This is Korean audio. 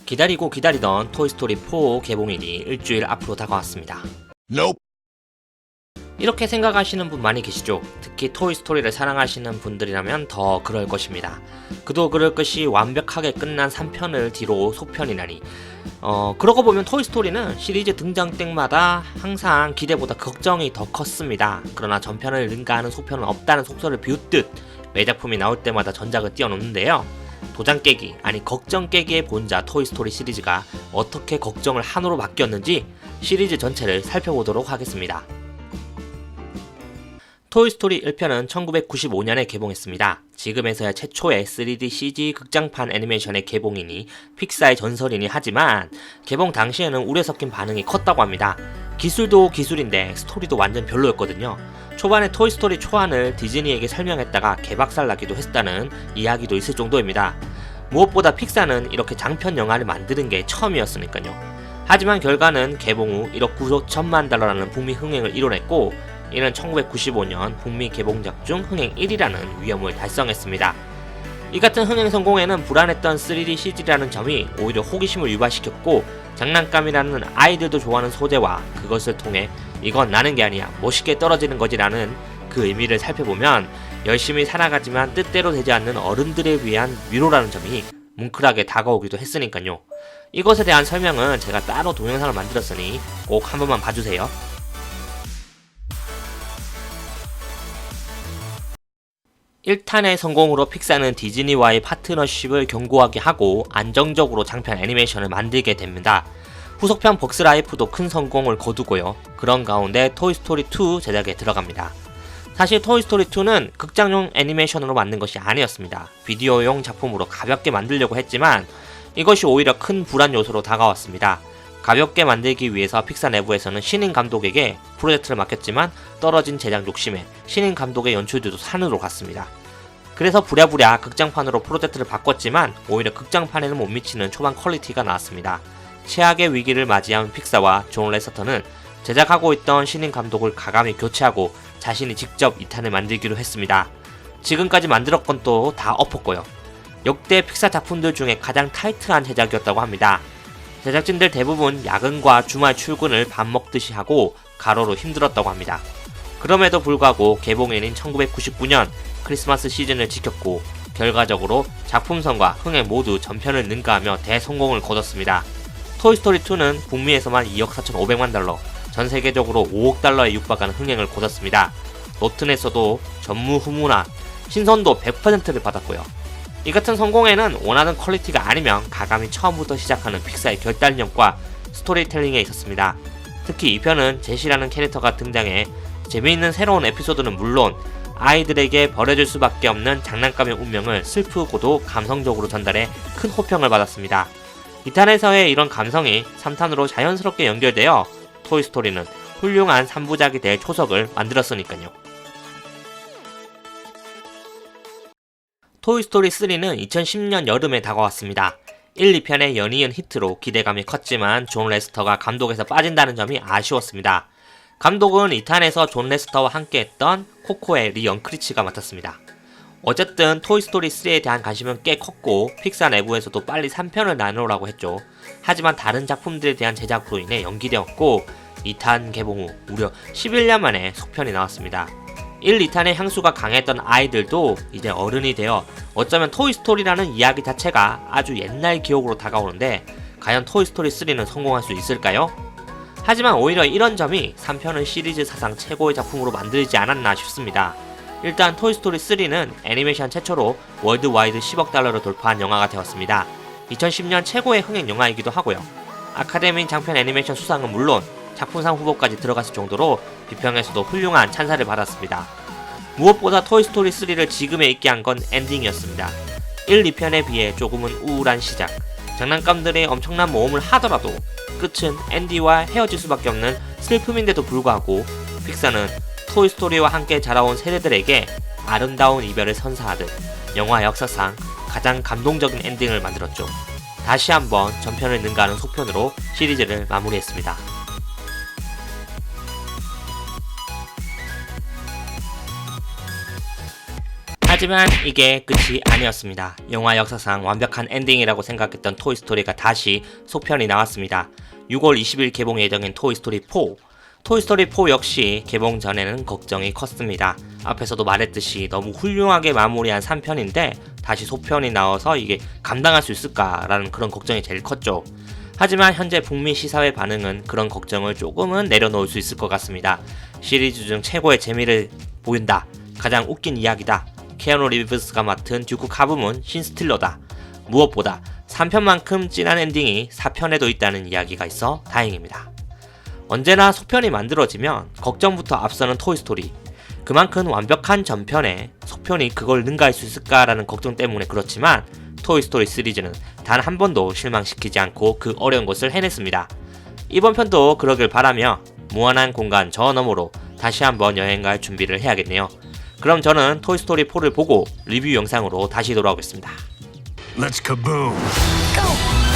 기다리고 기다리던 토이스토리 4 개봉일이 일주일 앞으로 다가왔습니다. Nope. 이렇게 생각하시는 분 많이 계시죠? 특히 토이스토리를 사랑하시는 분들이라면 더 그럴 것입니다. 그도 그럴 것이 완벽하게 끝난 3편을 뒤로 속편이라니. 그러고 보면 토이스토리는 시리즈 등장 때마다 항상 기대보다 걱정이 더 컸습니다. 그러나 전편을 능가하는 속편은 없다는 속설을 비웃듯 매작품이 나올 때마다 전작을 뛰어놓는데요. 도장 깨기, 아니 걱정 깨기의 본자 토이스토리 시리즈가 어떻게 걱정을 한으로 바뀌었는지 시리즈 전체를 살펴보도록 하겠습니다. 토이스토리 1편은 1995년에 개봉했습니다. 지금에서야 최초의 3D CG 극장판 애니메이션의 개봉이니 픽사의 전설이니 하지만 개봉 당시에는 우려 섞인 반응이 컸다고 합니다. 기술도 기술인데 스토리도 완전 별로였거든요. 초반에 토이스토리 초안을 디즈니에게 설명했다가 개박살 나기도 했다는 이야기도 있을 정도입니다. 무엇보다 픽사는 이렇게 장편 영화를 만드는 게 처음이었으니까요. 하지만 결과는 개봉 후 1억 9천만 달러라는 북미 흥행을 이뤄냈고 이는 1995년 북미 개봉작 중 흥행 1위라는 위험을 달성했습니다. 이 같은 흥행 성공에는 불안했던 3D CG라는 점이 오히려 호기심을 유발시켰고 장난감이라는 아이들도 좋아하는 소재와 그것을 통해 이건 나는 게 아니야 멋있게 떨어지는 거지라는 그 의미를 살펴보면 열심히 살아가지만 뜻대로 되지 않는 어른들에 위한 위로라는 점이 뭉클하게 다가오기도 했으니까요. 이것에 대한 설명은 제가 따로 동영상을 만들었으니 꼭 한 번만 봐주세요. 1탄의 성공으로 픽사는 디즈니와의 파트너십을 견고하게 하고 안정적으로 장편 애니메이션을 만들게 됩니다. 후속편 벅스라이프도 큰 성공을 거두고요. 그런 가운데 토이스토리2 제작에 들어갑니다. 사실 토이스토리2는 극장용 애니메이션으로 만든 것이 아니었습니다. 비디오용 작품으로 가볍게 만들려고 했지만 이것이 오히려 큰 불안 요소로 다가왔습니다. 가볍게 만들기 위해서 픽사 내부에서는 신인 감독에게 프로젝트를 맡겼지만 떨어진 제작 욕심에 신인 감독의 연출들도 산으로 갔습니다. 그래서 부랴부랴 극장판으로 프로젝트를 바꿨지만 오히려 극장판에는 못 미치는 초반 퀄리티가 나왔습니다. 최악의 위기를 맞이한 픽사와 존 레서터는 제작하고 있던 신인 감독을 가감히 교체하고 자신이 직접 2탄을 만들기로 했습니다. 지금까지 만들었건 또 다 엎었고요. 역대 픽사 작품들 중에 가장 타이트한 제작이었다고 합니다. 제작진들 대부분 야근과 주말 출근을 밥 먹듯이 하고 가로로 힘들었다고 합니다. 그럼에도 불구하고 개봉일인 1999년 크리스마스 시즌을 지켰고 결과적으로 작품성과 흥행 모두 전편을 능가하며 대성공을 거뒀습니다. 토이스토리2는 북미에서만 2억 4,500만 달러, 전 세계적으로 5억 달러에 육박하는 흥행을 거뒀습니다. 로튼에서도 전무후무한 신선도 100%를 받았고요. 이 같은 성공에는 원하는 퀄리티가 아니면 가감히 처음부터 시작하는 픽사의 결단력과 스토리텔링에 있었습니다. 특히 2편은 제시라는 캐릭터가 등장해 재미있는 새로운 에피소드는 물론 아이들에게 버려질 수밖에 없는 장난감의 운명을 슬프고도 감성적으로 전달해 큰 호평을 받았습니다. 2탄에서의 이런 감성이 3탄으로 자연스럽게 연결되어 토이스토리는 훌륭한 3부작이 될 초석을 만들었으니까요. 토이스토리 3는 2010년 여름에 다가왔습니다. 1, 2편의 연이은 히트로 기대감이 컸지만 존 레스터가 감독에서 빠진다는 점이 아쉬웠습니다. 감독은 2탄에서 존 레스터와 함께했던 코코의 리 엉크리치가 맡았습니다. 어쨌든 토이스토리 3에 대한 관심은 꽤 컸고 픽사 내부에서도 빨리 3편을 나누라고 했죠. 하지만 다른 작품들에 대한 제작으로 인해 연기되었고 2탄 개봉 후 무려 11년 만에 속편이 나왔습니다. 1, 2탄의 향수가 강했던 아이들도 이제 어른이 되어 어쩌면 토이스토리라는 이야기 자체가 아주 옛날 기억으로 다가오는데 과연 토이스토리 3는 성공할 수 있을까요? 하지만 오히려 이런 점이 3편을 시리즈 사상 최고의 작품으로 만들지 않았나 싶습니다. 일단 토이스토리 3는 애니메이션 최초로 월드와이드 10억 달러를 돌파한 영화가 되었습니다. 2010년 최고의 흥행 영화이기도 하고요. 아카데미 장편 애니메이션 수상은 물론 작품상 후보까지 들어갔을 정도로 비평에서도 훌륭한 찬사를 받았습니다. 무엇보다 토이스토리 3를 지금에 있게 한 건 엔딩이었습니다. 1, 2편에 비해 조금은 우울한 시작, 장난감들의 엄청난 모험을 하더라도 끝은 앤디와 헤어질 수밖에 없는 슬픔인데도 불구하고 픽사는 토이스토리와 함께 자라온 세대들에게 아름다운 이별을 선사하듯 영화 역사상 가장 감동적인 엔딩을 만들었죠. 다시 한번 전편을 능가하는 속편으로 시리즈를 마무리했습니다. 하지만 이게 끝이 아니었습니다. 영화 역사상 완벽한 엔딩이라고 생각했던 토이스토리가 다시 속편이 나왔습니다. 6월 20일 개봉 예정인 토이스토리 4. 토이스토리 4 역시 개봉 전에는 걱정이 컸습니다. 앞에서도 말했듯이 너무 훌륭하게 마무리한 3편인데 다시 속편이 나와서 이게 감당할 수 있을까라는 그런 걱정이 제일 컸죠. 하지만 현재 북미 시사회 반응은 그런 걱정을 조금은 내려놓을 수 있을 것 같습니다. 시리즈 중 최고의 재미를 보인다. 가장 웃긴 이야기다. 케아누 리브스가 맡은 듀크 카붐은 신스틸러다. 무엇보다 3편만큼 진한 엔딩이 4편에도 있다는 이야기가 있어 다행입니다. 언제나 속편이 만들어지면 걱정부터 앞서는 토이스토리. 그만큼 완벽한 전편에 속편이 그걸 능가할 수 있을까라는 걱정 때문에 그렇지만 토이스토리 시리즈는 단 한 번도 실망시키지 않고 그 어려운 것을 해냈습니다. 이번 편도 그러길 바라며 무한한 공간 저 너머로 다시 한번 여행갈 준비를 해야겠네요. 그럼 저는 토이스토리 4를 보고 리뷰 영상으로 다시 돌아오겠습니다. Let's kaboom! Go!